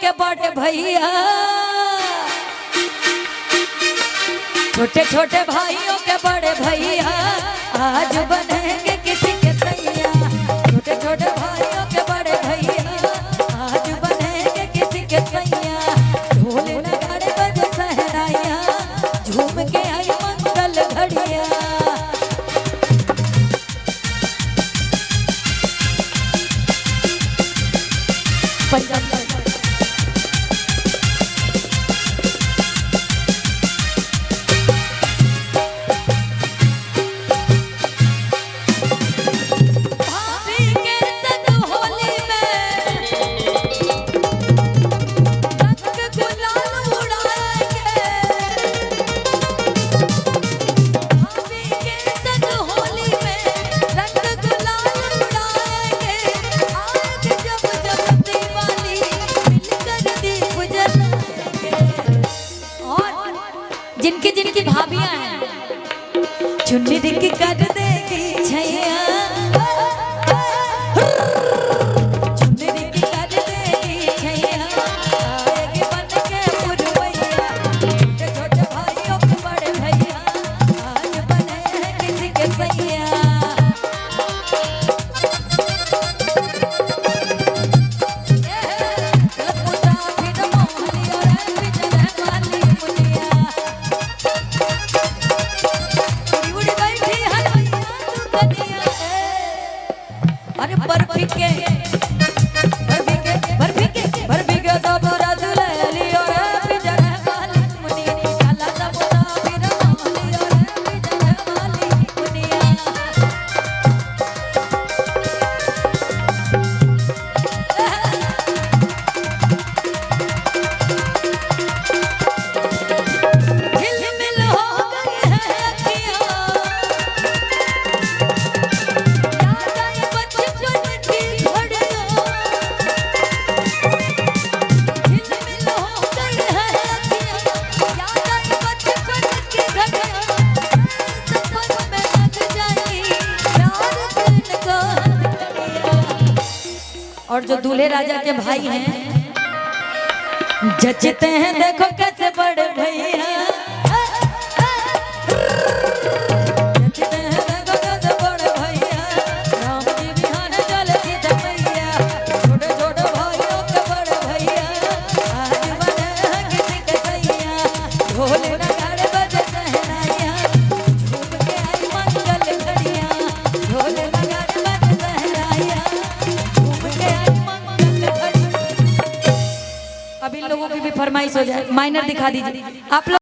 के बड़े भैया, छोटे छोटे भाइयों के बड़े भैया आज बनेंगे किसी के सैया। छोटे छोटे भाइयों के बड़े भैया आज बनेंगे किसी के सैया। ढोल नगाड़े बजे सहनाइया, झूम के आई मंगल घड़िया। जिनकी जिनकी भाभियां हैं चुन्नी दिख कर देगी छैया, चुन्नी दिख कर देगी छैया, आएगी बन के पुरवैया। छोटे छोटे भाइयों के बड़े भैया आज बने हैं किसी के सैया। अरे बर्फी के सब रसुल लियो रे बिजड़ वाली मुनिया, काला सबूता फिर नाम लियो रे बिजड़ वाली मुनिया। झिलमिल हो गई है अखियां, और जो दूल्हे राजा के भाई हैं जचते हैं देखो कैसे बड़े भैया, जचते हैं देखो कैसे बड़े भैया। राम जी बिहान चले सीता मैया, छोटे छोटे भाइयों के बड़े भैया आज बने हैं किसी के सैया। ढोल नगाड़े बजे सहनाइया, झूम के आई मंगल घड़िया। ढोल नगाड़े बजे सहनाइया, अब इन लोगों की भी फरमाइश हो जाए, माइनर दिखा दीजिए आप लोग।